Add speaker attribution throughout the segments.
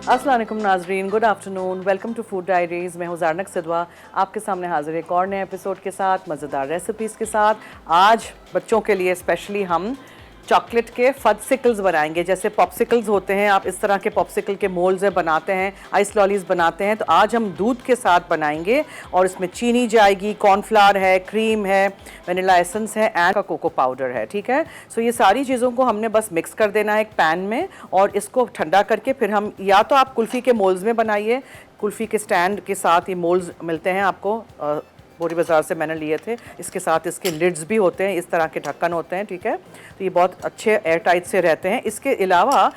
Speaker 1: अस्सलाम वालेकुम नाजरीन, good afternoon, welcome to food diaries. मैं हूँ ज़ारनक सिद्वा, आपके सामने हाजिर एक और नए एपिसोड के साथ, मज़ेदार रेसिपीज़ के साथ। आज बच्चों के लिए स्पेशली हम चॉकलेट के फदसिकल्स बनाएंगे। जैसे पॉप्सिकल्स होते हैं, आप इस तरह के पॉप्सिकल के मोल्ड्स बनाते हैं, आइस लॉलीज बनाते हैं, तो आज हम दूध के साथ बनाएंगे और इसमें चीनी जाएगी, कॉर्नफ्लावर है, क्रीम है, वनीला एसेंस है एंड का कोको पाउडर है। ठीक है, सो ये सारी चीज़ों को हमने बस मिक्स कर देना है एक पैन में और इसको ठंडा करके फिर हम, या तो आप कुल्फ़ी के मोल्ड्स में बनाइए, कुल्फ़ी के स्टैंड के साथ ये मोल्ड्स मिलते हैं आपको, बोरी बाज़ार से मैंने लिए थे। इसके साथ इसके लिड्स भी होते हैं, इस तरह के ढक्कन होते हैं। ठीक है, तो ये बहुत अच्छे एयर टाइट से रहते हैं। इसके अलावा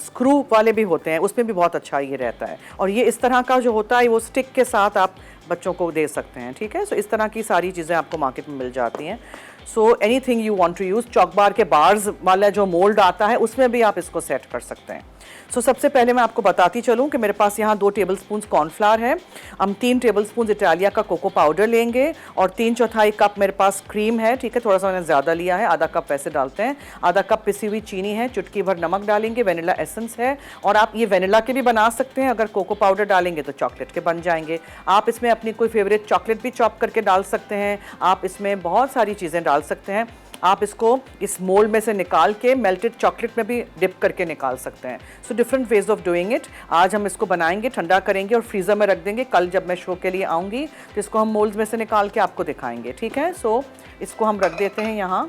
Speaker 1: स्क्रू वाले भी होते हैं, उसमें भी बहुत अच्छा ये रहता है। और ये इस तरह का जो होता है वो स्टिक के साथ आप बच्चों को दे सकते हैं। ठीक है, सो इस तरह की सारी चीज़ें आपको मार्केट में मिल जाती हैं। So anything you want to use, choc bar के बार्स वाला जो मोल्ड आता है उसमें भी आप इसको सेट कर सकते हैं। सो सबसे पहले मैं आपको बताती चलूँ कि मेरे पास यहाँ 2 टेबलस्पून कॉर्नफ्लावर है, हम 3 टेबलस्पून इटालिया का कोको पाउडर लेंगे और 3/4 कप मेरे पास क्रीम है। ठीक है, थोड़ा सा मैंने ज़्यादा लिया है, आधा कप वैसे डालते हैं, आधा कप पिसी हुई चीनी है, चुटकी भर नमक डालेंगे, वनीला एसेंस है। और आप ये वनीला के भी बना सकते हैं, अगर कोको पाउडर डालेंगे तो चॉकलेट के बन जाएंगे। आप इसमें अपनी कोई फेवरेट चॉकलेट भी चॉप करके डाल सकते हैं, आप इसमें बहुत सारी चीज़ें डाल सकते हैं। आप इसको इस मोल्ड में से निकाल के मेल्टेड चॉकलेट में भी डिप करके निकाल सकते हैं। So different ways of doing it. आज हम इसको बनाएंगे, ठंडा करेंगे और फ्रीज़र में रख देंगे। कल जब मैं शो के लिए आऊँगी तो इसको हम मोल्ड्स में से निकाल के आपको दिखाएंगे। ठीक है, सो इसको हम रख देते हैं यहाँ।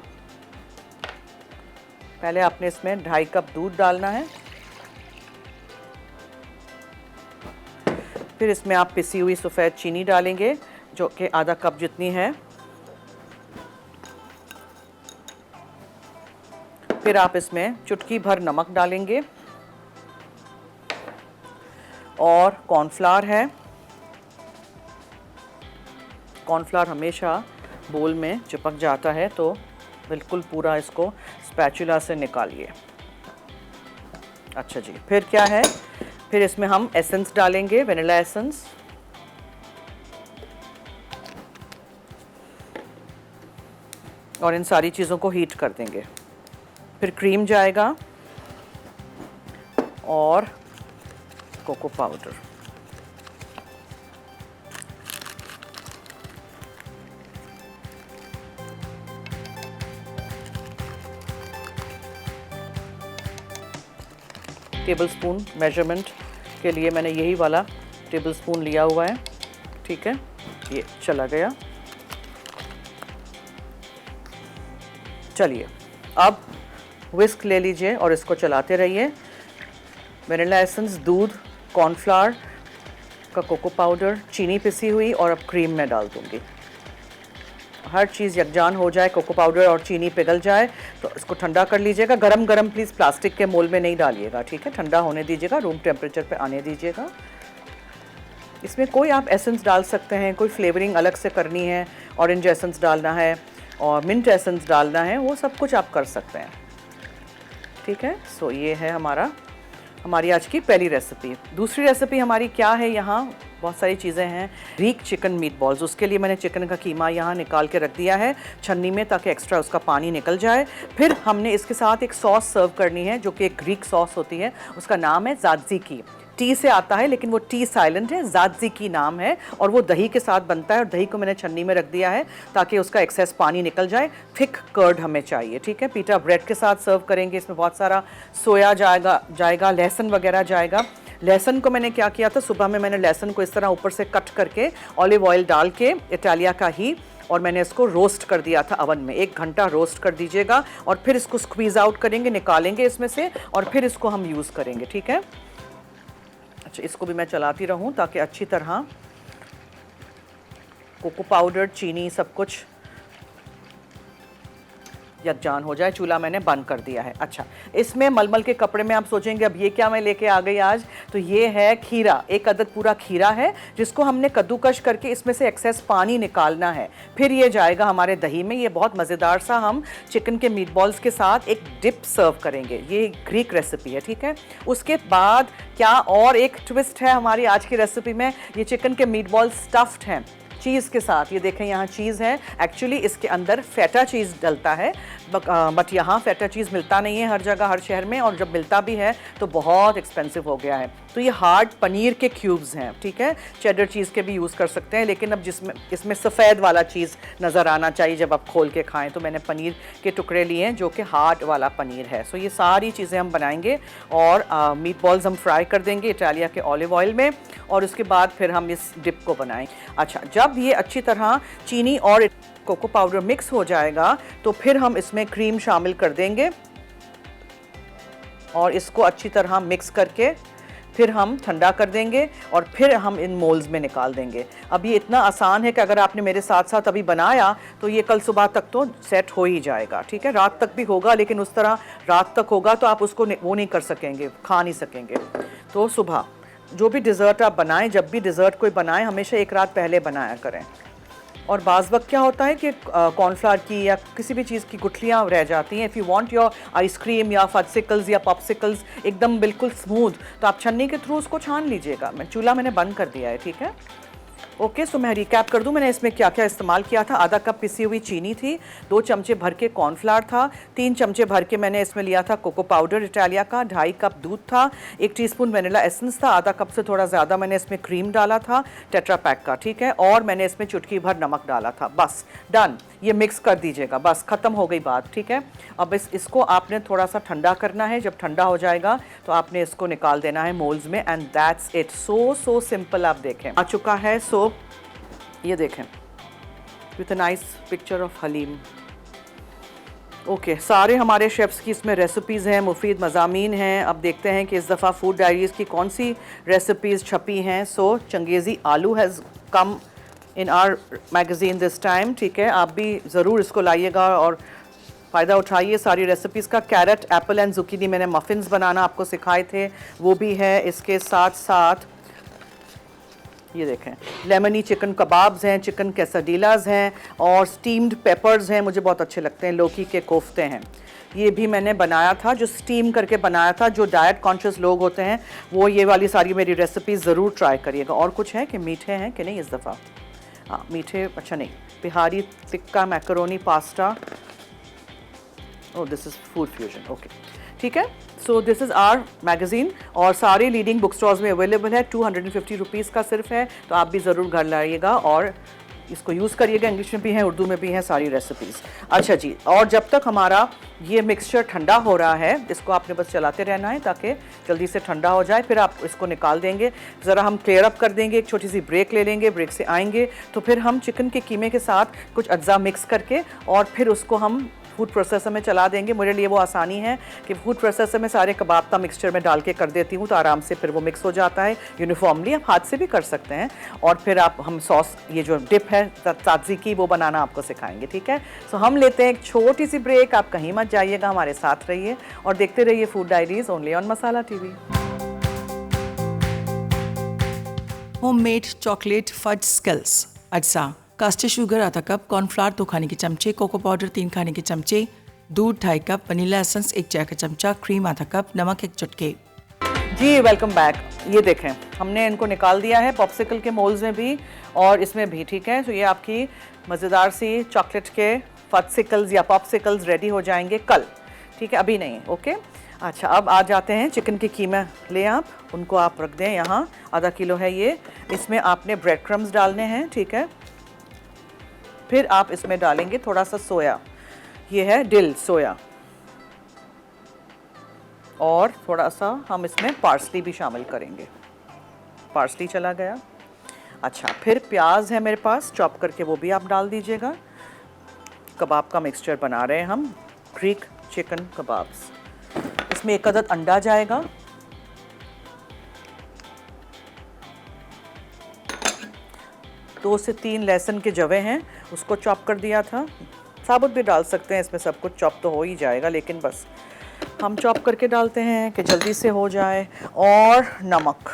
Speaker 1: पहले आपने इसमें 2.5 कप दूध डालना है, फिर इसमें आप पिसी हुई सफ़ेद चीनी डालेंगे जो कि आधा कप जितनी है, फिर आप इसमें चुटकी भर नमक डालेंगे और कॉर्नफ्लावर है। कॉर्नफ्लावर हमेशा बोल में चिपक जाता है, तो बिल्कुल पूरा इसको स्पैचुला से निकालिए। अच्छा जी, फिर क्या है, फिर इसमें हम एसेंस डालेंगे, वनीला एसेंस, और इन सारी चीज़ों को हीट कर देंगे। फिर क्रीम जाएगा और कोको पाउडर। टेबलस्पून मेजरमेंट के लिए मैंने यही वाला टेबलस्पून लिया हुआ है। ठीक है, ये चला गया। चलिए, अब विस्क ले लीजिए और इसको चलाते रहिए। वनीला एसेंस, दूध, कॉर्नफ्लावर का कोको पाउडर, चीनी पिसी हुई और अब क्रीम में डाल दूँगी। हर चीज़ यकजान हो जाए, कोको पाउडर और चीनी पिघल जाए तो इसको ठंडा कर लीजिएगा। गरम गरम प्लीज़ प्लास्टिक के मोल में नहीं डालिएगा। ठीक है, ठंडा होने दीजिएगा, रूम टेम्परेचर पे आने दीजिएगा। इसमें कोई आप एसेंस डाल सकते हैं, कोई फ्लेवरिंग अलग से करनी है, ऑरेंज एसेंस डालना है और मिंट एसेंस डालना है, वो सब कुछ आप कर सकते हैं। ठीक है, सो ये है हमारी आज की पहली रेसिपी। दूसरी रेसिपी हमारी क्या है, यहाँ बहुत सारी चीज़ें हैं। ग्रीक चिकन मीट बॉल्स, उसके लिए मैंने चिकन का कीमा यहाँ निकाल के रख दिया है छन्नी में, ताकि एक्स्ट्रा उसका पानी निकल जाए। फिर हमने इसके साथ एक सॉस सर्व करनी है जो कि एक ग्रीक सॉस होती है, उसका नाम है ज़ात्ज़िकी। टी से आता है लेकिन वो टी साइलेंट है, ज़ात्ज़िकी नाम है, और वो दही के साथ बनता है। और दही को मैंने छन्नी में रख दिया है ताकि उसका एक्सेस पानी निकल जाए। थिक कर्ड हमें चाहिए। ठीक है, पीटा ब्रेड के साथ सर्व करेंगे। इसमें बहुत सारा सोया जाएगा, लहसुन वगैरह जाएगा। लहसुन को मैंने क्या किया था, सुबह में मैंने लहसुन को इस तरह ऊपर से कट करके ऑलिव ऑयल डाल के, इटालिया का ही, और मैंने इसको रोस्ट कर दिया था अवन में। 1 घंटा रोस्ट कर दीजिएगा और फिर इसको स्क्वीज़ आउट करेंगे, निकालेंगे इसमें से और फिर इसको हम यूज़ करेंगे। ठीक है, अच्छा, इसको भी मैं चलाती रहूं ताकि अच्छी तरह कोको पाउडर, चीनी, सब कुछ यकजान हो जाए। चूल्हा मैंने बंद कर दिया है। अच्छा, इसमें मलमल के कपड़े में आप सोचेंगे अब ये क्या मैं लेके आ गई आज, तो ये है खीरा। 1 अदद पूरा खीरा है जिसको हमने कद्दूकश करके इसमें से एक्सेस पानी निकालना है। फिर ये जाएगा हमारे दही में। ये बहुत मज़ेदार सा हम चिकन के मीट बॉल्स के साथ एक डिप सर्व करेंगे। ये ग्रीक रेसिपी है। ठीक है, उसके बाद क्या और एक ट्विस्ट है हमारी आज की रेसिपी में, ये चिकन के मीट बॉल स्टफ्ड हैं चीज़ के साथ। ये देखें यहाँ चीज़ है, एक्चुअली इसके अंदर फेटा चीज़ डलता है। बट यहाँ फेटा चीज़ मिलता नहीं है हर जगह, हर शहर में, और जब मिलता भी है तो बहुत एक्सपेंसिव हो गया है। तो ये हार्ड पनीर के क्यूब्स हैं, ठीक है। चेडर चीज़ के भी यूज़ कर सकते हैं, लेकिन अब जिसमें इसमें सफ़ेद वाला चीज़ नज़र आना चाहिए जब आप खोल के खाएं, तो मैंने पनीर के टुकड़े लिए हैं जो कि हार्ड वाला पनीर है। सो ये सारी चीज़ें हम बनाएंगे और मीट बॉल्स हम फ्राई कर देंगे इटालिया के ऑलिव ऑयल में, और उसके बाद फिर हम इस डिप को बनाएं। अच्छा, जब ये अच्छी तरह चीनी और कोको पाउडर मिक्स हो जाएगा तो फिर हम इसमें क्रीम शामिल कर देंगे और इसको अच्छी तरह मिक्स करके फिर हम ठंडा कर देंगे और फिर हम इन मोल्ड्स में निकाल देंगे। अब ये इतना आसान है कि अगर आपने मेरे साथ साथ अभी बनाया तो ये कल सुबह तक तो सेट हो ही जाएगा, ठीक है। रात तक भी होगा, लेकिन उस तरह रात तक होगा तो आप उसको वो नहीं कर सकेंगे, खा नहीं सकेंगे। तो सुबह जो भी डिज़र्ट आप बनाएं, जब भी डिज़र्ट कोई बनाएं, हमेशा एक रात पहले बनाया करें। और बाज़ वक्त क्या होता है कि कॉर्नफ्लावर की या किसी भी चीज़ की गुठलियाँ रह जाती हैं। If you want your ice cream या फजसिकल्स या पॉप्सिकल्स एकदम बिल्कुल स्मूथ, तो आप छन्नी के थ्रू उसको छान लीजिएगा। चूल्हा मैंने बंद कर दिया है, ठीक है। ओके, सो मैं रिकैप कर दूं, मैंने इसमें क्या क्या इस्तेमाल किया था। आधा कप पिसी हुई चीनी थी, 2 चमचे भर के कॉर्नफ्लावर था, 3 चमचे भर के मैंने इसमें लिया था कोको पाउडर इटालिया का, 2.5 कप दूध था, 1 टीस्पून वनीला एसेंस था, आधा कप से थोड़ा ज़्यादा मैंने इसमें क्रीम डाला था टेट्रा पैक का, ठीक है, और मैंने इसमें चुटकी भर नमक डाला था। बस डन, ये मिक्स कर दीजिएगा, बस ख़त्म हो गई बात, ठीक है। अब इसको आपने थोड़ा सा ठंडा करना है। जब ठंडा हो जाएगा तो आपने इसको निकाल देना है मोल्ड्स में, and that's it. So simple. आप देखें आ चुका है। सो ये देखें, with a nice picture of haleem. Okay, सारे हमारे शेफ्स की इसमें रेसिपीज़ हैं, मुफीद मज़ामीन हैं। अब देखते हैं कि इस दफ़ा फूड डायरीज़ की कौन सी रेसिपीज़ छपी हैं। So Changezi aloo has come in our magazine this time, ठीक है। आप भी ज़रूर इसको लाइएगा और फ़ायदा उठाइए सारी रेसिपीज़ का। कैरेट, एप्पल एंड जुकीनी मैंने मफ़िन्स बनाना आपको सिखाए थे, वो भी है। इसके साथ साथ ये देखें, लेमनी चिकन कबाब्स हैं, चिकन कैसाडीलाज हैं, और स्टीम्ड पेपर्स हैं, मुझे बहुत अच्छे लगते हैं। लौकी के कोफ्ते हैं, ये भी मैंने बनाया था, जो स्टीम करके बनाया था। जो डाइट कॉन्शियस लोग होते हैं वो ये वाली सारी मेरी रेसिपीज़ ज़रूर ट्राई करिएगा। और कुछ है कि मीठे हैं कि नहीं इस दफ़ा? हाँ मीठे, अच्छा नहीं, Bihari tikka macaroni pasta. Oh, this is food fusion, okay, ठीक है। So this is our magazine, और सारे लीडिंग बुक स्टोर्स में अवेलेबल है। 250 रुपीज़ का सिर्फ है, तो आप भी ज़रूर घर लाइएगा और इसको यूज़ करिएगा। इंग्लिश में भी है, उर्दू में भी है सारी रेसिपीज़। अच्छा जी, और जब तक हमारा ये मिक्सचर ठंडा हो रहा है, इसको आपने बस चलाते रहना है ताकि जल्दी से ठंडा हो जाए। फिर आप इसको निकाल देंगे, ज़रा हम क्लियर अप कर देंगे, एक छोटी सी ब्रेक ले लेंगे। ब्रेक से आएंगे तो फिर हम चिकन के कीमे के साथ कुछ अज्जा मिक्स करके और फिर उसको हम फूड प्रोसेसर में चला देंगे। मेरे लिए वो आसानी है कि फूड प्रोसेसर में सारे कबाब का मिक्सचर में डाल के कर देती हूँ, तो आराम से फिर वो मिक्स हो जाता है यूनिफॉर्मली। आप हाथ से भी कर सकते हैं, और फिर आप हम सॉस, ये जो डिप है ताज़ी की, वो बनाना आपको सिखाएंगे, ठीक है। सो हम लेते हैं एक छोटी सी ब्रेक। आप कहीं मत जाइएगा, हमारे साथ रहिए और देखते रहिए food diaries only on Masala TV.
Speaker 2: Homemade chocolate fudge skills अज्जा: कास्टर शुगर आधा कप, कॉर्नफ्लावर 2 खाने के चमचे, कोको पाउडर 3 खाने के चमचे, दूध 2.5 कप, वनीला एसेंस 1 चाय का चमचा, क्रीम आधा कप, नमक 1 चुटकी।
Speaker 1: जी वेलकम बैक। ये देखें, हमने इनको निकाल दिया है पॉप्सिकल के मोल्ड्स में भी और इसमें भी, ठीक है। तो ये आपकी मज़ेदार सी चॉकलेट के फजसिकल्स या पॉप्सिकल्स रेडी हो जाएंगे कल, ठीक है, अभी नहीं, ओके। अच्छा, अब आ जाते हैं चिकन के कीमा ले, आप उनको आप रख दें यहाँ, आधा किलो है ये। इसमें आपने ब्रेड क्रम्स डालने हैं, ठीक है। फिर आप इसमें डालेंगे थोड़ा सा सोया, ये है डिल सोया, और थोड़ा सा हम इसमें पार्सली भी शामिल करेंगे। पार्सली चला गया। अच्छा, फिर प्याज है मेरे पास चॉप करके, वो भी आप डाल दीजिएगा। कबाब का मिक्सचर बना रहे हैं हम, ग्रीक चिकन कबाब्स। इसमें 1 अदद अंडा जाएगा, दो से 3 लहसुन के जवे हैं, उसको चॉप कर दिया था। साबुत भी डाल सकते हैं, इसमें सब कुछ चॉप तो हो ही जाएगा, लेकिन बस हम चॉप करके डालते हैं कि जल्दी से हो जाए। और नमक,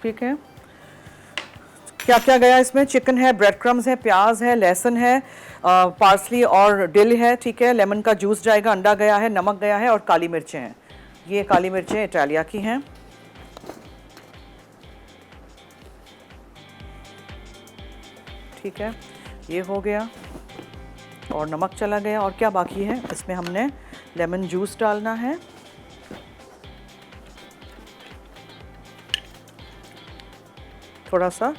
Speaker 1: ठीक है। क्या क्या गया इसमें? चिकन है, ब्रेड क्रम्स है, प्याज है, लहसुन है, पार्सली और डिल है, ठीक है। लेमन का जूस जाएगा, अंडा गया है, नमक गया है, और काली मिर्चें हैं। ये काली मिर्चें इटालिया की हैं। ठीक है, ये हो गया और नमक चला गया। और क्या बाकी है, इसमें हमने लेमन जूस डालना है, थोड़ा सा,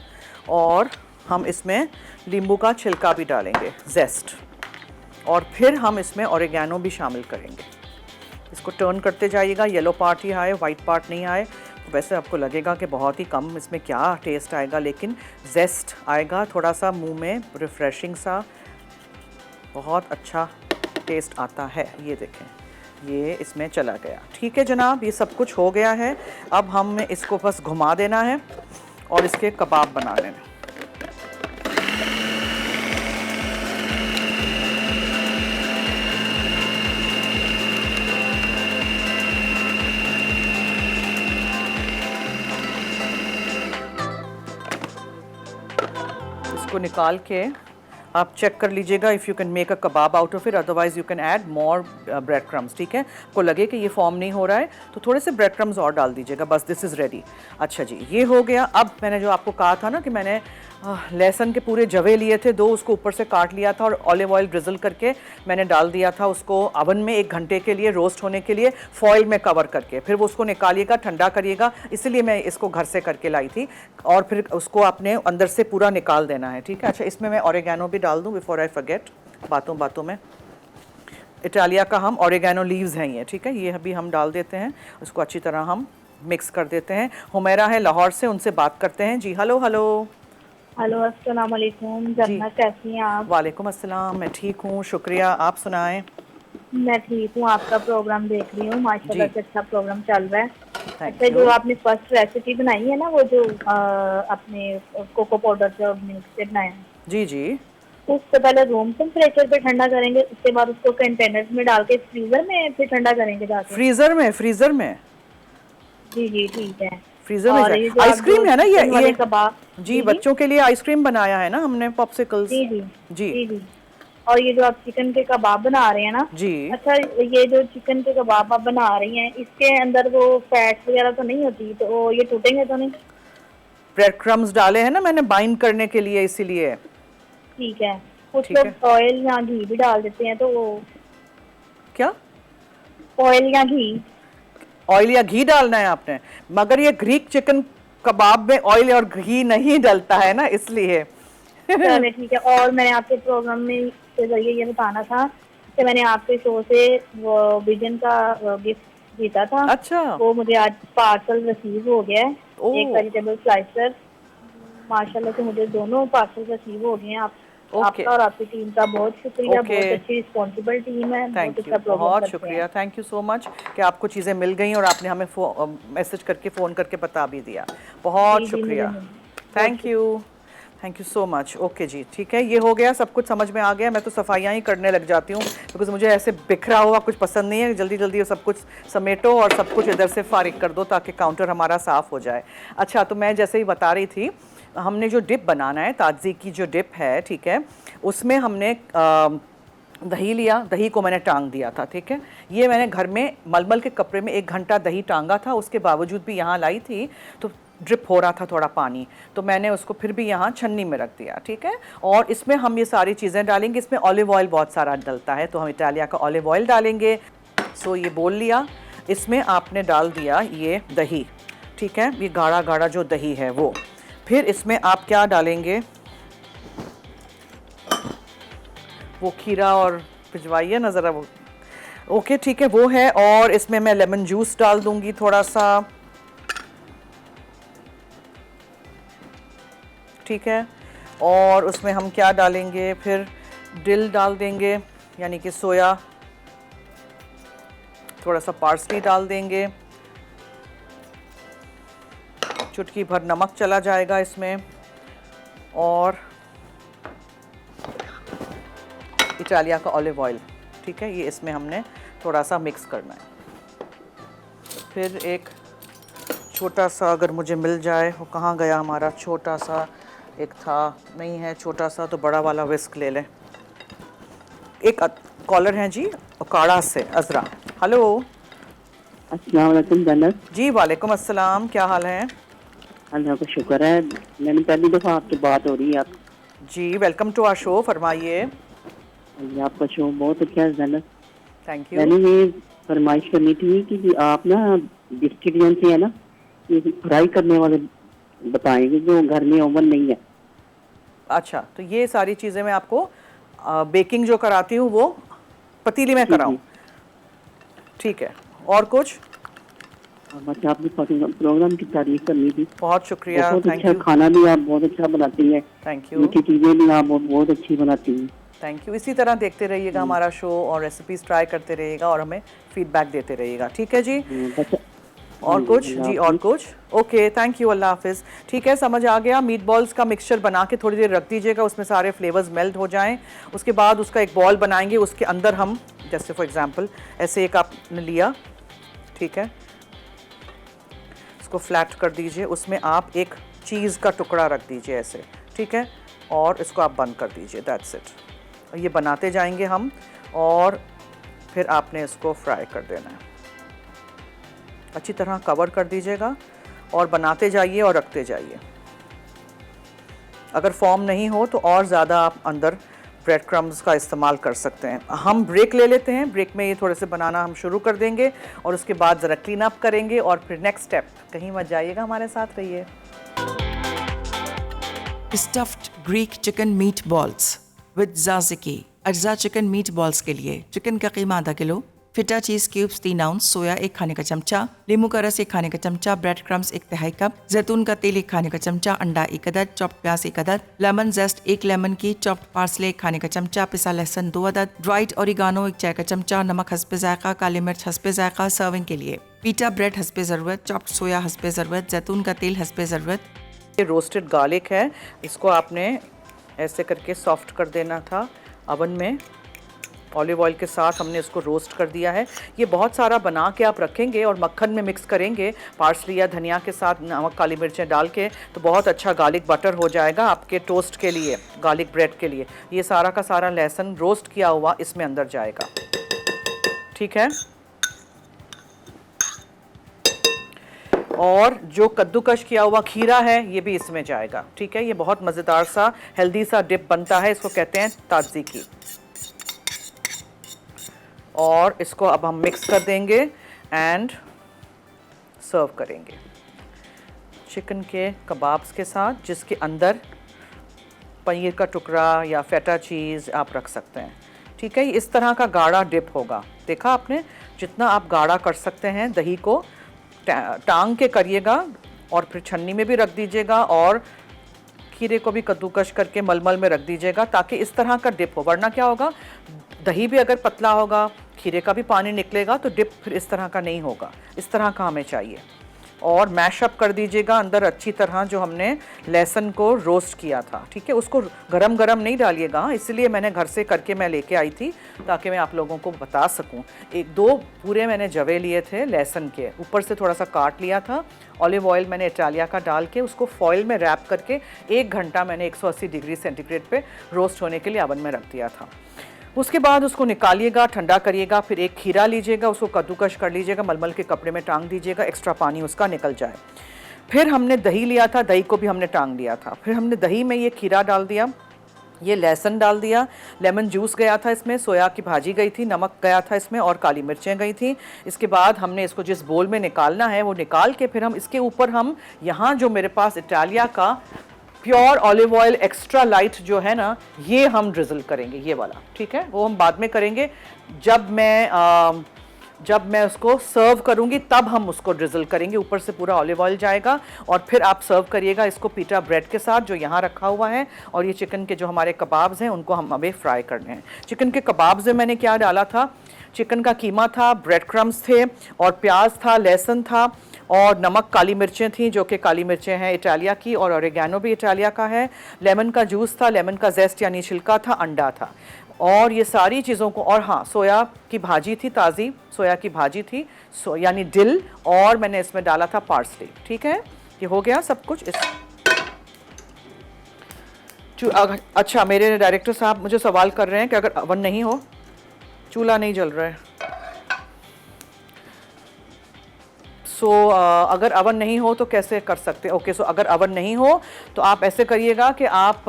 Speaker 1: और हम इसमें नींबू का छिलका भी डालेंगे, जेस्ट, और फिर हम इसमें ओरिगैनो भी शामिल करेंगे। इसको टर्न करते जाइएगा, येलो पार्ट ही आए, वाइट पार्ट नहीं आए। वैसे आपको लगेगा कि बहुत ही कम इसमें क्या टेस्ट आएगा, लेकिन जेस्ट आएगा थोड़ा सा, मुंह में रिफ़्रेशिंग सा, बहुत अच्छा टेस्ट आता है। ये देखें, ये इसमें चला गया। ठीक है जनाब, ये सब कुछ हो गया है। अब हमें इसको बस घुमा देना है और इसके कबाब बना लेना। इसको निकाल के आप चेक कर लीजिएगा if you can make a kebab out of it, otherwise you can add more bread crumbs. ठीक है, आपको लगे कि ये फॉर्म नहीं हो रहा है तो थोड़े से ब्रेड क्रम्स और डाल दीजिएगा, बस दिस इज़ रेडी। अच्छा जी, ये हो गया। अब मैंने जो आपको कहा था ना कि मैंने लहसुन के पूरे जवे लिए थे, 2 उसको ऊपर से काट लिया था और ऑलिव ऑयल ड्रिजल करके मैंने डाल दिया था उसको अवन में 1 घंटे के लिए रोस्ट होने के लिए, फॉइल में कवर करके। फिर वो उसको निकालिएगा, ठंडा करिएगा, इसलिए मैं इसको घर से करके लाई थी, और फिर उसको अपने अंदर से पूरा निकाल देना है। ठीक है, अच्छा इसमें मैं ओरिगैनो भी डाल दूँ बिफोर आई फॉरगेट, बातों बातों में। इटालिया का हम ओरिगैनो लीव्स हैं ये, ठीक है, ये अभी हम डाल देते हैं, उसको अच्छी तरह हम मिक्स कर देते हैं। हुमैरा है लाहौर से, उनसे बात करते हैं जी। Hello hello.
Speaker 3: हेलो, अस्सलाम वालेकुम। जन्नत, कैसी हैं आप?
Speaker 1: वालेकुम अस्सलाम, मैं ठीक हूँ, शुक्रिया, आप सुनाएं।
Speaker 3: मैं ठीक हूँ, आपका प्रोग्राम देख रही हूँ, माशाल्लाह से अच्छा प्रोग्राम चल रहा है।
Speaker 1: Thank
Speaker 3: अच्छा,
Speaker 1: you.
Speaker 3: जो आपने फर्स्ट रेसिपी बनाई है ना, वो जो अपने कोको पाउडर से और मिल्क से बनाया है,
Speaker 1: जी जी,
Speaker 3: उससे पहले रूम टेम्परेचर पे ठंडा करेंगे, उसके बाद उसको कंटेनर्स में डाल के फ्रीजर में फिर ठंडा करेंगे जाके?
Speaker 1: फ्रीजर में, फ्रीजर में,
Speaker 3: जी जी, ठीक है।
Speaker 1: फ्रीजर
Speaker 3: और
Speaker 1: में।
Speaker 3: ये जो
Speaker 1: आइसक्रीम है ना ये
Speaker 3: कबाब?
Speaker 1: जी, बच्चों के लिए आइसक्रीम बनाया है ना हमने, पॉप्सिकल्स।
Speaker 3: जी जी
Speaker 1: जी
Speaker 3: जी जी। और ये जो आप चिकन के कबाब बना रहे हैं ना
Speaker 1: जी,
Speaker 3: अच्छा, ये जो चिकन के कबाब आप बना रही हैं, इसके अंदर वो फैट वगैरह तो नहीं होती, तो ये टूटेंगे तो नहीं?
Speaker 1: ब्रेड क्रम्स डाले हैं ना मैंने बाइंड करने के लिए, इसीलिए।
Speaker 3: ठीक है। कुछ
Speaker 1: ठीक
Speaker 3: लोग
Speaker 1: है।
Speaker 3: ऑयल या घी भी डाल देते हैं, तो वो
Speaker 1: क्या
Speaker 3: ऑयल या घी?
Speaker 1: ऑयल या घी डालना है आपने, मगर ये ग्रीक चिकन कबाब में ऑयल और घी नहीं डलता है ना, इसलिए।
Speaker 3: चले ठीक है। और मैंने आपके प्रोग्राम में के जरिए ये बताना था कि मैंने आपके शो से वो विजन का गिफ्ट जीता था।
Speaker 1: अच्छा,
Speaker 3: वो मुझे आज पार्सल रिसीव हो गया है,
Speaker 1: ओह।
Speaker 3: एक वेजिटेबल स्लाइसर। माशाल्लाह से मुझे दोनों पार्सल रिसीव हो गए हैं।
Speaker 1: ओके,
Speaker 3: आपका और आपकी टीम का बहुत शुक्रिया।
Speaker 1: ओके।
Speaker 3: बहुत अच्छी रिस्पॉन्सिबल टीम है,
Speaker 1: थैंक
Speaker 3: बहुत
Speaker 1: यू,
Speaker 3: अच्छा प्रोग्राम
Speaker 1: बहुत
Speaker 3: करते
Speaker 1: शुक्रिया,
Speaker 3: हैं।
Speaker 1: थैंक यू सो मच कि आपको चीज़ें मिल गई और आपने हमें मैसेज करके, फ़ोन करके बता भी दिया, बहुत
Speaker 3: जी, जी,
Speaker 1: शुक्रिया,
Speaker 3: मुझे
Speaker 1: thank you so much. Okay जी, ठीक है, ये हो गया, सब कुछ समझ में आ गया। मैं तो सफाइयाँ ही करने लग जाती हूँ, बिकॉज मुझे ऐसे बिखरा हुआ कुछ पसंद नहीं है। जल्दी जल्दी सब कुछ समेटो और सब कुछ इधर से फारिग कर दो ताकि काउंटर हमारा साफ़ हो जाए। अच्छा, तो मैं जैसे ही बता रही थी, हमने जो डिप बनाना है, ताज़ी की जो डिप है, ठीक है, उसमें हमने दही लिया, दही को मैंने टांग दिया था। ठीक है, ये मैंने घर में मलमल के कपड़े में 1 घंटा दही टांगा था, उसके बावजूद भी यहाँ लाई थी तो ड्रिप हो रहा था थोड़ा पानी, तो मैंने उसको फिर भी यहाँ छन्नी में रख दिया। ठीक है, और इसमें हम ये सारी चीज़ें डालेंगे। इसमें ऑलिव ऑयल बहुत सारा डलता है, तो हम इटालिया का ऑलिव ऑयल डालेंगे। सो ये बोल लिया, इसमें आपने डाल दिया ये दही, ठीक है, ये गाढ़ा गाढ़ा जो दही है वो। फिर इसमें आप क्या डालेंगे, वो खीरा और भिजवाइए ना ज़रा वो। ओके ठीक है, वो है। और इसमें मैं लेमन जूस डाल दूंगी थोड़ा सा, ठीक है। और उसमें हम क्या डालेंगे, फिर डिल डाल देंगे, यानी कि सोया, थोड़ा सा पार्सली डाल देंगे, चुटकी भर नमक चला जाएगा इसमें, और इटालिया का ऑलिव ऑयल, ठीक है, ये इसमें हमने थोड़ा सा मिक्स करना है। फिर एक छोटा सा, अगर मुझे मिल जाए, वो कहाँ गया हमारा छोटा सा, एक था, नहीं है छोटा सा, तो बड़ा वाला विस्क ले लें। एक कॉलर हैं जी काड़ा से, अजरा। हेलो।
Speaker 4: अस्सलाम वालेकुम जन्नत।
Speaker 1: जी वालेकुम अस्सलाम, क्या हाल है?
Speaker 4: अल्लाह का शुक्र है, मैंने पहली दफ़ा आपसे बात हो रही है। आप
Speaker 1: जी, वेलकम टू आवर शो, फरमाइए।
Speaker 4: ये आपका शो बहुत अच्छा है जन्नत।
Speaker 1: Thank you.
Speaker 4: मैंने ये फरमाइश करनी थी कि आप ना बिस्किट से है ना, ये फ्राई करने वाले बताएंगे जो घर में ओवन नहीं है।
Speaker 1: अच्छा, तो ये सारी चीज़ें मैं आपको बेकिंग जो कराती हूँ वो पतीली में
Speaker 4: जी
Speaker 1: कराऊँ,
Speaker 4: जी।
Speaker 1: ठीक है। और कुछ?
Speaker 4: बस आपने प्रोग्राम की तारीफ करनी थी।
Speaker 1: बहुत शुक्रिया,
Speaker 4: बहुत
Speaker 1: थैंक
Speaker 4: अच्छा
Speaker 1: यू।
Speaker 4: खाना भी आप बहुत अच्छा बनाती हैं।
Speaker 1: थैंक यू,
Speaker 4: मीठी चीजें भी आप बहुत अच्छी बनाती हैं।
Speaker 1: Thank you. इसी तरह देखते रहिएगा हमारा शो और रेसिपीज़ ट्राई करते रहिएगा और हमें फीडबैक देते रहिएगा, ठीक है जी।
Speaker 4: बस। हाँ
Speaker 1: और
Speaker 4: जी,
Speaker 1: कुछ
Speaker 4: अल्लाह
Speaker 1: जी? और
Speaker 4: हाफिज़।
Speaker 1: कुछ? ओके, थैंक यू, अल्लाह हाफिज़। ठीक है, समझ आ गया। मीट बॉल्स का मिक्सचर बना के थोड़ी देर रख दीजिएगा, उसमें सारे फ्लेवर्स मेल्ट हो जाएं। उसके बाद उसका एक बॉल बनाएंगे, उसके अंदर हम जैसे फॉर एग्जांपल ऐसे एक आपने लिया, ठीक है, इसको फ्लैट कर दीजिए, उसमें आप एक चीज़ का टुकड़ा रख दीजिए ऐसे, ठीक है, और इसको आप बंद कर दीजिए, दैट्स इट। ये बनाते जाएंगे हम और फिर आपने इसको फ्राई कर देना है। अच्छी तरह कवर कर दीजिएगा और बनाते जाइए और रखते जाइए। अगर फॉर्म नहीं हो तो और ज़्यादा आप अंदर ब्रेड क्रम्स का इस्तेमाल कर सकते हैं। हम ब्रेक ले लेते हैं, ब्रेक में ये थोड़े से बनाना हम शुरू कर देंगे और उसके बाद ज़रा क्लीन अप करेंगे और फिर नेक्स्ट स्टेप। कहीं मत जाइएगा, हमारे साथ रहिए।
Speaker 2: Stuffed Greek chicken meat balls with ज़ाज़िकी। अज्जा चिकन मीट बॉल्स के लिए चिकन का कीमा आधा किलो, फिटा चीज़ क्यूब्स 3 आउंस, सोया 1 खाने का चमचा, नींबू का रस 1 खाने का चमचा, ब्रेड क्रम्स 1 तिहाई कप, जैतून का तेल 1 खाने का चमचा, अंडा 1 अदद, चॉप्ड प्याज 1 अदद, लेमन जेस्ट 1 लेमन की, चॉप्ड पार्सले 1 खाने का चमचा, पिसा लहसुन 2 अदद, ड्राइड ओरिगानो 1 चाय का चमचा, नमक हस्बे जायका, काली मिर्च हस्बे जायका। सर्विंग के लिए पीटा ब्रेड हस्बे ज़रूरत, चॉप्ड सोया हस्बे ज़रूरत, जैतून का तेल हस्बे ज़रूरत।
Speaker 1: ये रोस्टेड गार्लिक है, इसको आपने ऐसे करके सॉफ्ट कर देना था अवन में। ऑलिव ऑयल के साथ हमने इसको रोस्ट कर दिया है। ये बहुत सारा बना के आप रखेंगे और मक्खन में मिक्स करेंगे पार्सली या धनिया के साथ, नमक काली मिर्चें डाल के, तो बहुत अच्छा गार्लिक बटर हो जाएगा आपके टोस्ट के लिए, गार्लिक ब्रेड के लिए। ये सारा का सारा लहसुन रोस्ट किया हुआ इसमें अंदर जाएगा, ठीक है। और जो कद्दूकश किया हुआ खीरा है ये भी इसमें जाएगा, ठीक है। ये बहुत मज़ेदार सा हेल्दी सा डिप बनता है, इसको कहते हैं ताज़ी की। और इसको अब हम मिक्स कर देंगे एंड सर्व करेंगे चिकन के कबाब्स के साथ, जिसके अंदर पनीर का टुकड़ा या फेटा चीज़ आप रख सकते हैं, ठीक है। इस तरह का गाढ़ा डिप होगा, देखा आपने। जितना आप गाढ़ा कर सकते हैं दही को टांग के करिएगा और फिर छन्नी में भी रख दीजिएगा और खीरे को भी कद्दूकश करके मलमल में रख दीजिएगा ताकि इस तरह का डिप हो। वरना क्या होगा, दही भी अगर पतला होगा, खीरे का भी पानी निकलेगा तो डिप फिर इस तरह का नहीं होगा। इस तरह का हमें चाहिए। और मैशअप कर दीजिएगा अंदर अच्छी तरह जो हमने लहसुन को रोस्ट किया था, ठीक है। उसको गरम गरम नहीं डालिएगा, इसलिए मैंने घर से करके मैं लेके आई थी ताकि मैं आप लोगों को बता सकूं। 1-2 पूरे मैंने जवे लिए थे लहसुन के, ऊपर से थोड़ा सा काट लिया था। ऑलिव ऑयल मैंने इटालिया का डाल के उसको फॉइल में रैप करके 1 घंटा मैंने 180 डिग्री सेंटीग्रेड पे रोस्ट होने के लिए ओवन में रख दिया था। उसके बाद उसको निकालिएगा, ठंडा करिएगा, फिर एक खीरा लीजिएगा, उसको कद्दूकश कर लीजिएगा, मलमल के कपड़े में टांग दीजिएगा, एक्स्ट्रा पानी उसका निकल जाए। फिर हमने दही लिया था, दही को भी हमने टांग दिया था। फिर हमने दही में ये खीरा डाल दिया, ये लहसुन डाल दिया, लेमन जूस गया था इसमें, सोया की भाजी गई थी, नमक गया था इसमें और काली मिर्चें गई थी। इसके बाद हमने इसको जिस बोल में निकालना है वो निकाल के फिर हम इसके ऊपर हम यहाँ जो मेरे पास इटालिया का pure olive oil extra light जो है ना, ये हम ड्रिजल करेंगे, ये वाला, ठीक है। वो हम बाद में करेंगे, जब मैं उसको सर्व करूंगी तब हम उसको ड्रिजल करेंगे। ऊपर से पूरा ऑलिव ऑयल जाएगा और फिर आप सर्व करिएगा इसको पीटा ब्रेड के साथ जो यहाँ रखा हुआ है। और ये चिकन के जो हमारे कबाब्स हैं उनको हम अभी फ्राई करने हैं। चिकन के कबाब्स में मैंने क्या डाला था, चिकन का कीमा था, ब्रेड क्रम्स थे और प्याज था, लहसुन था और नमक, काली मिर्चें थी जो कि काली मिर्चें हैं इटालिया की और ओरिगैनो भी इटालिया का है, लेमन का जूस था, लेमन का जेस्ट यानी छिलका था, अंडा था और ये सारी चीज़ों को। और हाँ, सोया की भाजी थी, ताज़ी सोया की भाजी थी, यानी डिल, और मैंने इसमें डाला था पार्सले, ठीक है। ये हो गया सब कुछ। अच्छा, मेरे डायरेक्टर साहब मुझे सवाल कर रहे हैं कि अगर अवन नहीं हो, चूल्हा नहीं जल रहा है, अगर अवन नहीं हो तो कैसे कर सकते हैं। ओके, अगर अवन नहीं हो तो आप ऐसे करिएगा कि आप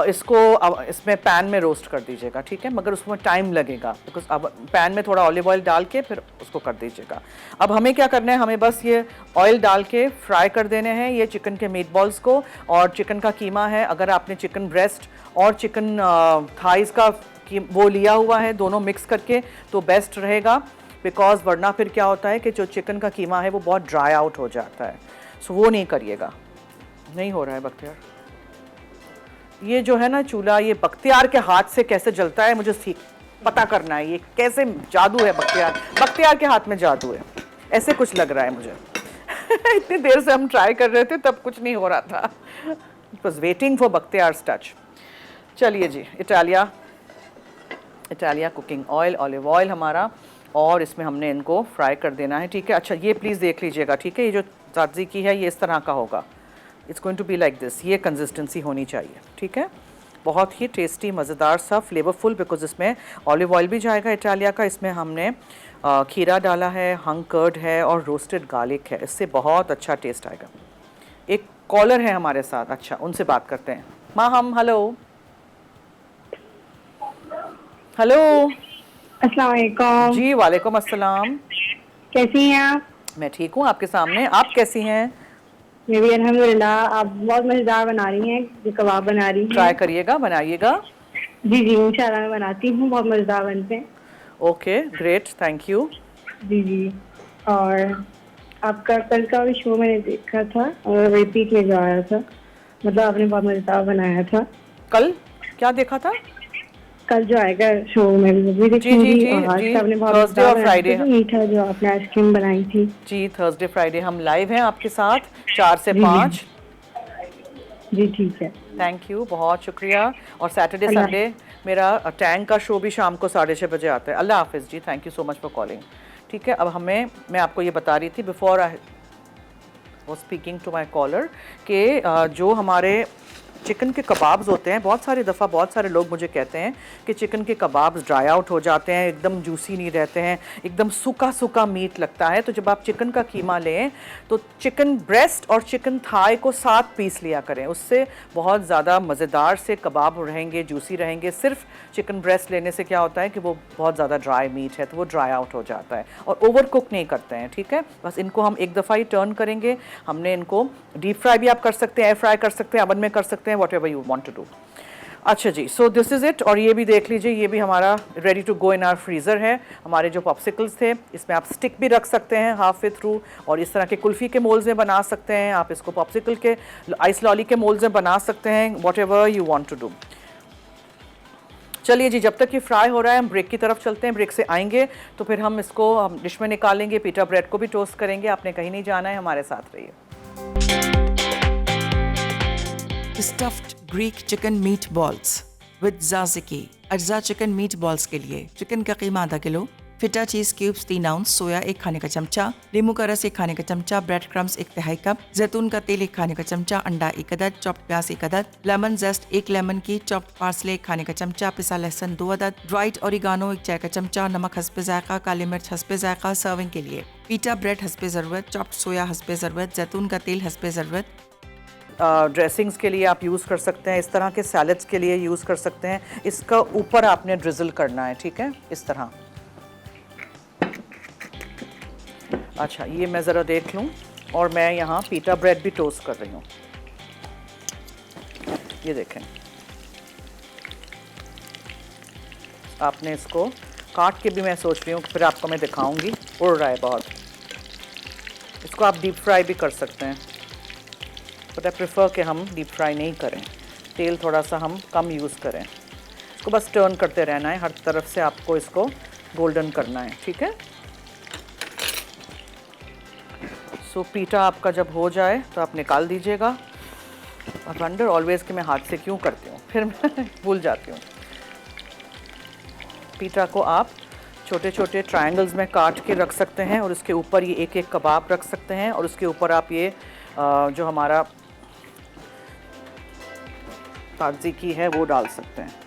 Speaker 1: इसको इसमें पैन में रोस्ट कर दीजिएगा, ठीक है, मगर उसमें टाइम लगेगा बिकॉज अब पैन में थोड़ा ऑलिव ऑयल डाल के फिर उसको कर दीजिएगा। अब हमें क्या करना है, हमें बस ये ऑयल डाल के फ्राई कर देने हैं ये चिकन के मीट बॉल्स को। और चिकन का कीमा है, अगर आपने चिकन ब्रेस्ट और चिकन थाइस का वो लिया हुआ है दोनों मिक्स करके तो बेस्ट रहेगा, बिकॉज वरना फिर क्या होता है कि जो चिकन का कीमा है वो बहुत ड्राई आउट हो जाता है। सो वो नहीं करिएगा। नहीं हो रहा है बख्तियार, ये जो है ना चूल्हा, ये बख्तियार के हाथ से कैसे जलता है मुझे पता करना है, ये कैसे जादू है बख्तियार के हाथ में जादू है, ऐसे कुछ लग रहा है मुझे। इतनी देर से हम ट्राई कर रहे थे तब कुछ नहीं हो रहा था। It was waiting for Bakhtiyar's टच। चलिए जी, Italia cooking oil, olive oil हमारा, और इसमें हमने इनको फ्राई कर देना है, ठीक है। अच्छा ये प्लीज़ देख लीजिएगा, ठीक है, ये जो ताज़गी है ये इस तरह का होगा, it's going to be like this, ये कंसिस्टेंसी होनी चाहिए, ठीक है। बहुत ही टेस्टी, मज़ेदार सा, फ्लेवरफुल, बिकॉज इसमें ऑलिव ऑयल भी जाएगा इटालिया का, इसमें हमने खीरा डाला है, हंग कर्ड है और रोस्टेड गार्लिक है, इससे बहुत अच्छा टेस्ट आएगा। एक कॉलर है हमारे साथ, अच्छा उनसे बात करते हैं। माँ हम हेलो
Speaker 3: अस्सलाम वालेकुम।
Speaker 1: जी वालेकुम अस्सलाम।
Speaker 3: कैसी हैं आप?
Speaker 1: मैं ठीक हूँ, आपके सामने, आप कैसी हैं?
Speaker 3: मैं भी अल्हम्दुलिल्लाह। आप बहुत मज़ेदार बना रही हैं, जो कबाब बना रही हैं।
Speaker 1: ट्राई करिएगा, बनाइएगा।
Speaker 3: जी जी इंशाल्लाह मैं बनाती हूँ, बहुत मज़ेदार बनते हैं।
Speaker 1: Okay great, thank you.
Speaker 3: जी जी। और आपका कल का भी शो मैंने देखा था और रिपीट में जो आया था, मतलब आपने बहुत मज़ेदार बनाया था।
Speaker 1: कल क्या देखा था?
Speaker 3: कल जो आएगा शो में भी देखूंगी। और आज का आपने बहुत
Speaker 1: थर्सडे और फ्राइडे
Speaker 3: मीठा जो आपने आइसक्रीम बनाई थी।
Speaker 1: जी थर्सडे फ्राइडे हम लाइव हैं आपके साथ 4 से 5।
Speaker 3: जी ठीक है,
Speaker 1: थैंक यू, बहुत शुक्रिया। और सैटरडे संडे मेरा टैंक का शो भी शाम को 6:30 बजे आता है। अल्लाह हाफिज़ जी, thank you so much for calling. ठीक है, अब मैं आपको ये बता रही थी बिफोर आई वो स्पीकिंग टू माई कॉलर कि जो हमारे चिकन के कबाब्स होते हैं, बहुत सारे लोग मुझे कहते हैं कि चिकन के कबाब्स ड्राई आउट हो जाते हैं, एकदम जूसी नहीं रहते हैं, एकदम सूखा मीट लगता है। तो जब आप चिकन का कीमा लें तो चिकन ब्रेस्ट और चिकन थाई को 7 पीस लिया करें, उससे बहुत ज़्यादा मज़ेदार से कबाब रहेंगे, जूसी रहेंगे। सिर्फ चिकन ब्रेस्ट लेने से क्या होता है कि वो बहुत ज़्यादा ड्राई मीट है तो वो ड्राई आउट हो जाता है, और ओवर कुक नहीं करते हैं। ठीक है, बस इनको हम एक दफ़ा ही टर्न करेंगे। हमने इनको डीप फ्राई भी आप कर सकते हैं, एयर फ्राई कर सकते हैं, अवन में कर सकते हैं, whatever you want to do। अच्छा जी, सो दिस इज़ इट। और ये भी देख लीजिए, ये भी हमारा ready to go in our freezer है। हमारे जो पॉप्सिकल्स थे, इसमें आप स्टिक भी रख सकते हैं हाफ वे थ्रू, और इस तरह के कुल्फ़ी के मोल्ड्स में बना सकते हैं आप इसको, पॉप्सिकल के आइस लॉली के मोल्ड्स में बना सकते हैं, whatever you want to do। चलिए जी, जब तक ये फ्राई हो रहा है हम ब्रेक की तरफ चलते हैं। ब्रेक से आएंगे तो फिर हम इसको डिश में निकालेंगे, पीटा ब्रेड को भी टोस्ट करेंगे। आपने कहीं नहीं जाना है, हमारे साथ रहिए।
Speaker 2: Stuffed Greek chicken meat balls with ज़ाज़िकी। अज्जा चिकन मीट बॉल्स के लिए चिकन का कीमा आधा किलो, फिटा चीज़ क्यूब्स 3 आउंस, सोया 1 खाने का चमचा, नींबू का रस 1 खाने का चमचा, ब्रेड क्रम्स 1 तिहाई कप, जैतून का तेल 1 खाने का चमचा, अंडा 1 अदद, चॉप्ड प्याज 1 अदद, लेमन जेस्ट 1 लेमन की, चॉप्ड पार्सले 1 खाने का चमचा, पिसा लहसुन 2 अदद, ड्राइड ओरिगानो 1 चाय का चमचा, नमक हस्बे जायका, काली मिर्च हस्बे जायका। सर्विंग के लिए पीटा ब्रेड हस्बे ज़रूरत, चॉप्ड सोया हस्बे ज़रूरत, जैतून का तेल हस्बे ज़रूरत।
Speaker 1: ड्रेसिंग्स के लिए आप यूज़ कर सकते हैं, इस तरह के सैलड्स के लिए यूज़ कर सकते हैं। इसका ऊपर आपने ड्रिजल करना है, ठीक है, इस तरह। अच्छा, ये मैं ज़रा देख लूँ, और मैं यहाँ पीटा ब्रेड भी टोस्ट कर रही हूँ। ये देखें, आपने इसको काट के भी मैं सोच रही हूँ, फिर आपको मैं दिखाऊंगी। उड़ रहा है बहुत। इसको आप डीप फ्राई भी कर सकते हैं, बट आई प्रेफर कि हम डीप फ्राई नहीं करें, तेल थोड़ा सा हम कम यूज़ करें। इसको बस टर्न करते रहना है, हर तरफ से आपको इसको गोल्डन करना है, ठीक है। सो पीटा आपका जब हो जाए तो आप निकाल दीजिएगा। आई वंडर ऑलवेज कि मैं हाथ से क्यों करती हूँ, फिर मैं भूल जाती हूँ। पीटा को आप छोटे छोटे ट्रायंगल्स में काट के रख सकते हैं, और उसके ऊपर ये एक एक कबाब रख सकते हैं, और उसके ऊपर आप ये जो हमारा ताज़गी है वो डाल सकते हैं।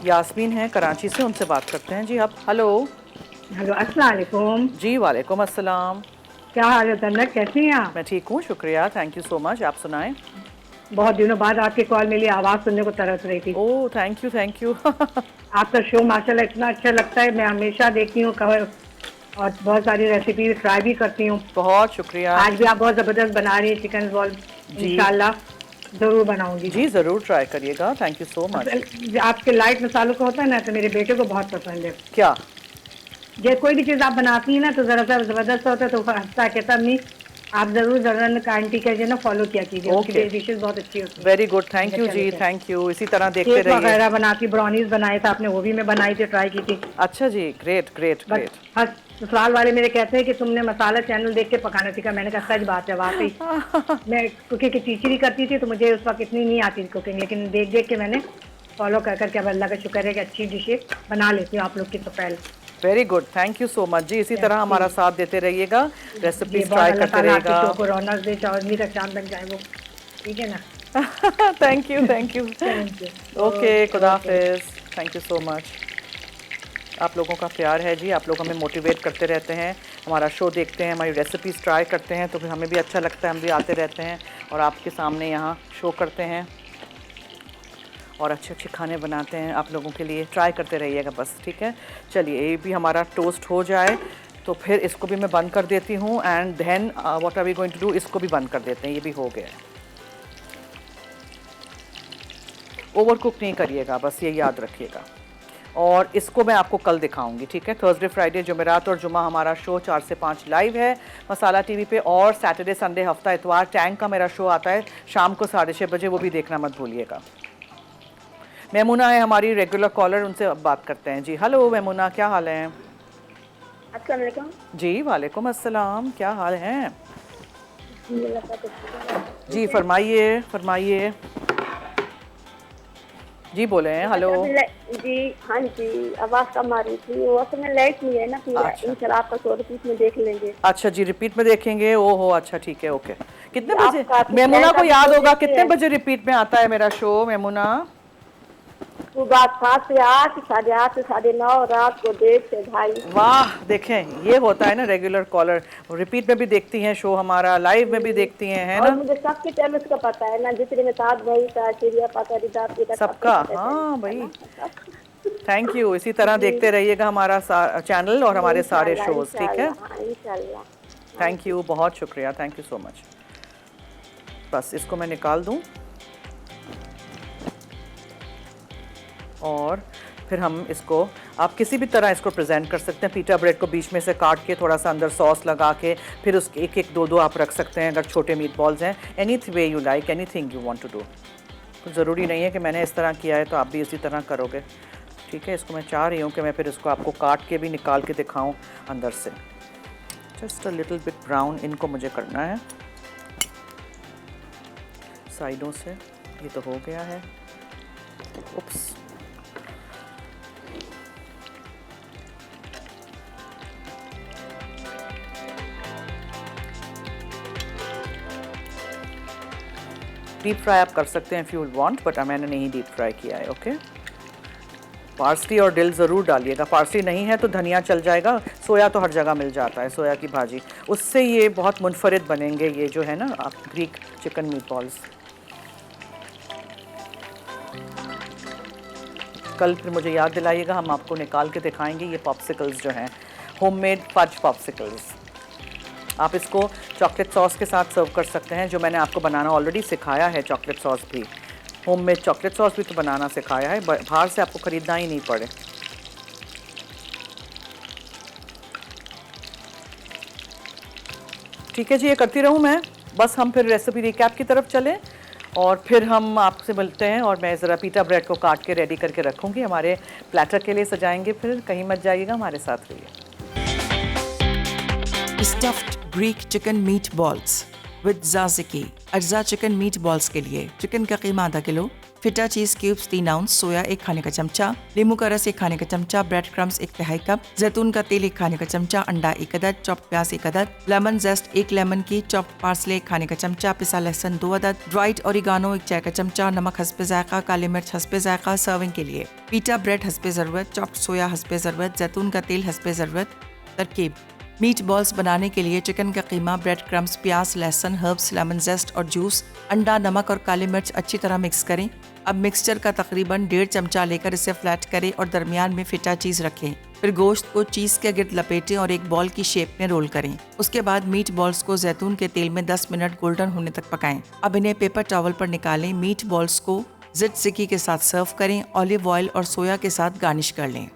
Speaker 1: यास्मीन है कराची से, उनसे बात करते हैं जी। आप हेलो
Speaker 5: हेलो अस्सलाम वालेकुम।
Speaker 1: जी वालेकुम अस्सलाम।
Speaker 5: क्या हाल है तन्नक, कैसी हैं आप?
Speaker 1: मैं ठीक हूँ, शुक्रिया, थैंक यू सो मच। आप सुनाएं।
Speaker 5: बहुत दिनों बाद आपकी कॉल मिली, आवाज़ सुनने को तरस रही थी।
Speaker 1: Oh thank you thank you.
Speaker 5: आपका शो माशाल्लाह इतना अच्छा लगता है, मैं हमेशा देखती हूँ कवर और बहुत सारी रेसिपी ट्राई भी करती हूँ।
Speaker 1: बहुत शुक्रिया।
Speaker 5: आज भी आप बहुत ज़बरदस्त बना रही हैं चिकन बॉल,
Speaker 1: जी
Speaker 5: इंशाल्लाह ज़रूर बनाऊंगी।
Speaker 1: जी ज़रूर ट्राई करिएगा, थैंक यू सो मच।
Speaker 5: आपके लाइट मसालों का होता है ना, तो मेरे बेटे को बहुत पसंद है।
Speaker 1: क्या?
Speaker 5: जब कोई भी चीज़ आप बनाती हैं ना तो ज़रा सा ज़बरदस्त होता है, तो वो हंसता है, कहता अम्मी आप ज़रूर जरा आंटी का जो है ना फॉलो किया कीजिए, उसकी
Speaker 1: ओके,
Speaker 5: डिशेज बहुत अच्छी होती है।
Speaker 1: वेरी गुड, थैंक यू
Speaker 5: अच्छा
Speaker 1: जी,
Speaker 5: लगता है।
Speaker 1: Thank you. इसी तरह देखते
Speaker 5: केक
Speaker 1: रहिए।
Speaker 5: वगैरह बनाती, ब्राउनीज बनाए थे आपने, वो भी मैं बनाई थी, ट्राई की थी।
Speaker 1: अच्छा जी, ग्रेट ग्रेट
Speaker 5: बस
Speaker 1: ग्रेट।
Speaker 5: हर ससुराल वाले मेरे कहते हैं कि तुमने मसाला चैनल देख के पकाना सीखा। मैंने कहा सच बात है, वाकई मैं कुकिंग की टीचर ही करती थी, तो मुझे उस वक्त इतनी नहीं आती थी कुकिंग, लेकिन देख देख के मैंने फॉलो कर करके अब अल्लाह का शुक्र है कि अच्छी डिशेज बना लेती हूँ आप लोग की तो पहले।
Speaker 1: Very good, thank you so much जी। इसी तरह हमारा साथ देते रहिएगा,
Speaker 5: ये
Speaker 1: रेसिपीज
Speaker 5: बहुत
Speaker 1: ट्राई
Speaker 5: अल्लाह
Speaker 1: करते
Speaker 5: ताला आपके
Speaker 1: रहिएगा।
Speaker 5: शो को रौनक दे, चांदनी का चांद बन जाए वो, ठीक है ना?
Speaker 1: Thank you thank you.
Speaker 5: Thank you.
Speaker 1: Okay, खुदा हाफिज, थैंक यू सो मच। आप लोगों का प्यार है जी, आप लोग हमें मोटिवेट करते रहते हैं, हमारा शो देखते हैं, हमारी रेसिपीज़ ट्राई करते हैं, तो फिर हमें भी अच्छा लगता है, हम भी आते रहते हैं और आपके सामने यहाँ शो करते हैं और अच्छे अच्छे खाने बनाते हैं आप लोगों के लिए। ट्राई करते रहिएगा बस, ठीक है। चलिए, ये भी हमारा टोस्ट हो जाए तो फिर इसको भी मैं बंद कर देती हूँ and then what are we going to do, इसको भी बंद कर देते हैं। ये भी हो गया है। ओवर कुक नहीं करिएगा, बस ये याद रखिएगा। और इसको मैं आपको कल दिखाऊंगी, ठीक है। थर्सडे फ्राइडे जुमेरात और जुमा हमारा शो 4 से 5 लाइव है मसाला टीवी पे, और सैटरडे संडे हफ्ता इतवार टैंक का मेरा शो आता है शाम को 6:30 बजे, वो भी देखना मत भूलिएगा। मेमुना है हमारी रेगुलर कॉलर, उनसे अब बात करते हैं जी। हेलो मेमुना, क्या हाल है?
Speaker 3: अस्सलाम वालेकुम।
Speaker 1: जी वालेकुम अस्सलाम, क्या हाल है जी? फरमाइए फरमाइए जी, बोले हैं। हेलो
Speaker 3: जी हाँ जी, आवाज़ कम आ रही थी, वो असल में लाइट नहीं है ना, फिर
Speaker 1: अच्छा।
Speaker 3: इंशाल्लाह आपका 100 रुपीस में देख लेंगे।
Speaker 1: अच्छा जी, रिपीट में देखेंगे। ओहो, अच्छा ठीक है, ओके। कितने
Speaker 3: जी,
Speaker 1: बजे?
Speaker 3: आपका
Speaker 1: मेमुना को
Speaker 3: आपका
Speaker 1: याद होगा
Speaker 3: देखते
Speaker 1: कितने
Speaker 3: हैं।
Speaker 1: बजे रिपीट में आता है मेरा शो मेमुना?
Speaker 3: सुबह 7 से 8, 8:30 से 9:30, रात को 1:30 से 2:30।
Speaker 1: वाह, देखें ये होता है ना रेगुलर कॉलर, रिपीट में भी देखती हैं शो हमारा, लाइव में भी देखती हैं, है
Speaker 3: और
Speaker 1: ना?
Speaker 3: मुझे सबके चैनल्स का पता है ना, जितने में साथ भाई था, चिड़िया पाता, रिदा पिता,
Speaker 1: सबका, हाँ भाई, थैंक यू। इसी तरह देखते रहिएगा हमारा चैनल और हमारे सारे शोज, ठीक है।
Speaker 3: इंशाल्लाह।
Speaker 1: थैंक यू, बहुत शुक्रिया, थैंक यू सो मच। बस इसको मैं निकाल दूं और फिर हम इसको, आप किसी भी तरह इसको प्रेजेंट कर सकते हैं। पीटा ब्रेड को बीच में से काट के थोड़ा सा अंदर सॉस लगा के, फिर उसके एक एक दो दो आप रख सकते हैं अगर छोटे मीट बॉल्स हैं। Anyway you like, anything you want to do. तो ज़रूरी नहीं है कि मैंने इस तरह किया है तो आप भी इसी तरह करोगे, ठीक है। इसको मैं चाह रही हूँ कि मैं फिर इसको आपको काट के भी निकाल के दिखाऊँ अंदर से। Just a little bit brown इनको मुझे करना है साइडों से। ये तो हो गया है। उप्स, डीप फ्राई आप कर सकते हैं इफ़ यू वांट, बट मैंने नहीं डीप फ्राई किया है, ओके। पार्सली और डिल ज़रूर डालिएगा, पार्सली नहीं है तो धनिया चल जाएगा, सोया तो हर जगह मिल जाता है, सोया की भाजी, उससे ये बहुत मुनफरिद बनेंगे ये जो है ना आप ग्रीक चिकन मीट बॉल्स। कल फिर मुझे याद दिलाइएगा, हम आपको निकाल के दिखाएंगे ये पॉप्सिकल्स जो हैं, होममेड फज पॉप्सिकल्स। आप इसको चॉकलेट सॉस के साथ सर्व कर सकते हैं, जो मैंने आपको बनाना ऑलरेडी सिखाया है। चॉकलेट सॉस भी, होममेड चॉकलेट सॉस भी तो बनाना सिखाया है, बाहर से आपको ख़रीदना ही नहीं पड़े। ठीक है जी, ये करती रहूँ मैं। बस हम फिर रेसिपी रिकैप की तरफ चलें और फिर हम आपसे मिलते हैं, और मैं ज़रा पीटा ब्रेड को काट के रेडी करके रखूँगी, हमारे प्लेटर के लिए सजाएंगे। फिर कहीं मत जाइएगा, हमारे साथ रहिए।
Speaker 2: Stuffed Greek chicken meatballs. With ज़ाज़िकी। अज्जा चिकन मीट बॉल्स के लिए चिकन का कीमा आधा किलो, फिटा चीज क्यूब्स 3 आउंस, सोया 1 खाने का चमचा, नींबू का रस 1 खाने का चमचा, ब्रेड क्रम्स 1 तिहाई कप, जैतून का तेल 1 खाने का चमचा, अंडा 1 अदद, चॉप्ड प्याज 1 अदद, लेमन जेस्ट 1 लेमन की, चॉप्ड पार्सले 1 खाने का चमचा, पिसा लहसुन 2 अदद, ड्राइड ओरिगानो 1 चाय का चमचा, नमक हस्बे जायका, काली मिर्च हस्बे जायका। सर्विंग के लिए पीटा ब्रेड हस्बे ज़रूरत, चॉप्ड सोया हस्बे ज़रूरत, जैतून का तेल हस्बे ज़रूरत। तरकीब: मीट बॉल्स बनाने के लिए चिकन का कीमा, ब्रेड क्रम्स, प्याज, लहसुन, हर्ब्स, लेमन जेस्ट और जूस, अंडा, नमक और काली मिर्च अच्छी तरह मिक्स करें। अब मिक्सचर का तकरीबन 1.5 चमचा लेकर इसे फ्लैट करें और दरमियान में फिटा चीज़ रखें। फिर गोश्त को चीज़ के गिर्द लपेटें और एक बॉल की शेप में रोल करें। उसके बाद मीट बॉल्स को जैतून के तेल में 10 मिनट गोल्डन होने तक पकाएं। अब इन्हें पेपर टॉवल पर निकालें। मीट बॉल्स को ज़िटज़िकी के साथ सर्व करें। ऑलिव ऑयल और सोया के साथ गार्निश कर लें।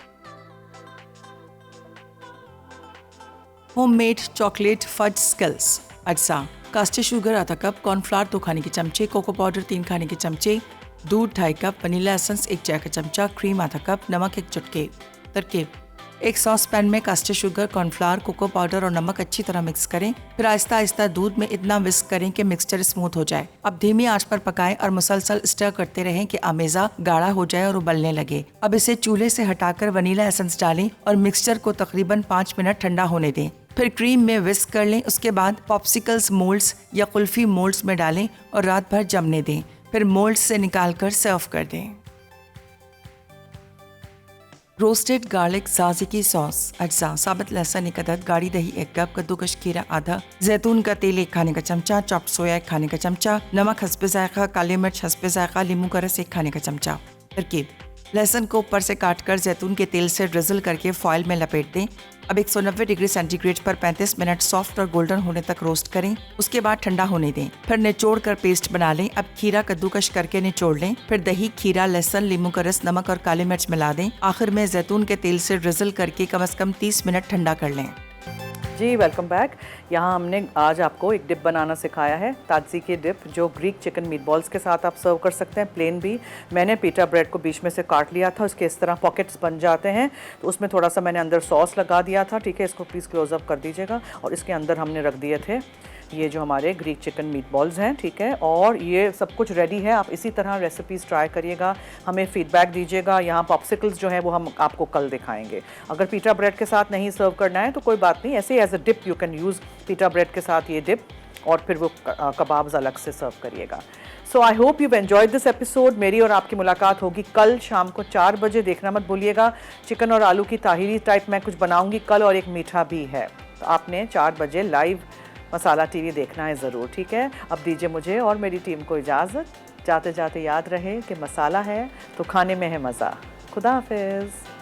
Speaker 2: Homemade chocolate fudge skills. अज्जा: कास्टेड शुगर आधा कप, कॉर्नफ्लावर 2 खाने के चमचे, कोको पाउडर 3 खाने के चमचे, दूध 2.5 कप, वनीला एसेंस 1 चाय का चमचा, क्रीम आधा कप, नमक 1 चुटकी। तरकीब: एक सॉस पैन में caster sugar, cornflour, cocoa powder और नमक अच्छी तरह मिक्स करें। फिर आहिस्ता आहिस्ता दूध में इतना विस्क करें कि मिक्सचर स्मूथ हो जाए। अब धीमी आंच पर पकाएं और मुसलसल स्टर करते रहें कि आमेजा गाढ़ा हो जाए और उबलने लगे। अब इसे चूल्हे से हटाकर वनीला एसेंस डालें और मिक्सचर को तकरीबन 5 मिनट ठंडा होने दें। फिर क्रीम में विस्क कर लें। उसके बाद पॉप्सिकल्स मोल्ड्स या कुल्फी मोल्ड्स में डालें और रात भर जमने दें। फिर मोल्ड्स से निकालकर सर्व कर दें। रोस्टेड गार्लिक ज़ाज़िकी सॉस। अज्जा: साबुत लहसुन 1 अदद, गाढ़ी दही 1 कप, कद्दूकश खीरा आधा, जैतून का तेल 1 खाने का चमचा, चॉप्ड सोया 1 खाने का चमचा, नमक हस्बे जायका, काली मिर्च हस्बे जायका, नींबू का रस 1 खाने का चमचा। तरकीब: लहसुन को ऊपर से काटकर जैतून के तेल से ड्रिजल करके फॉइल में लपेट दें। अब 190 डिग्री सेंटीग्रेड पर 35 मिनट सॉफ्ट और गोल्डन होने तक रोस्ट करें। उसके बाद ठंडा होने दें। फिर निचोड़ कर पेस्ट बना लें। अब खीरा कद्दूकश करके निचोड़ लें। फिर दही, खीरा, लहसुन, नींबू का रस, नमक और काली मिर्च मिला दें। आखिर में जैतून के तेल से ड्रिजल करके कम से कम 30 मिनट ठंडा कर लें।
Speaker 1: जी वेलकम बैक। यहाँ हमने आज आपको एक डिप बनाना सिखाया है, ताज़िकी डिप, जो ग्रीक चिकन मीट बॉल्स के साथ आप सर्व कर सकते हैं, प्लेन भी। मैंने पीटा ब्रेड को बीच में से काट लिया था, उसके इस तरह पॉकेट्स बन जाते हैं, तो उसमें थोड़ा सा मैंने अंदर सॉस लगा दिया था। ठीक है, इसको प्लीज़ क्लोजअप कर दीजिएगा। और इसके अंदर हमने रख दिए थे ये जो हमारे ग्रीक चिकन मीट बॉल्स हैं। ठीक है, और ये सब कुछ रेडी है। आप इसी तरह रेसिपीज़ ट्राई करिएगा, हमें फीडबैक दीजिएगा। यहाँ पॉप्सिकल्स जो हैं वो हम आपको कल दिखाएंगे। अगर पीटा ब्रेड के साथ नहीं सर्व करना है तो कोई बात नहीं, ऐसे as a dip you can use pita bread के साथ ये डिप, और फिर वो कबाब्स अलग से सर्व करिएगा। So I hope you enjoyed this episode. मेरी और आपकी मुलाकात होगी कल शाम को 4 बजे। देखना मत भूलिएगा। चिकन और आलू की ताहिरी टाइप मैं कुछ बनाऊंगी कल, और एक मीठा भी है, तो आपने 4 बजे लाइव मसाला टीवी देखना है ज़रूर। ठीक है, अब दीजिए मुझे और मेरी टीम को इजाज़त। जाते जाते याद रहे कि मसाला है तो खाने में है मज़ा। खुदा हाफिज़।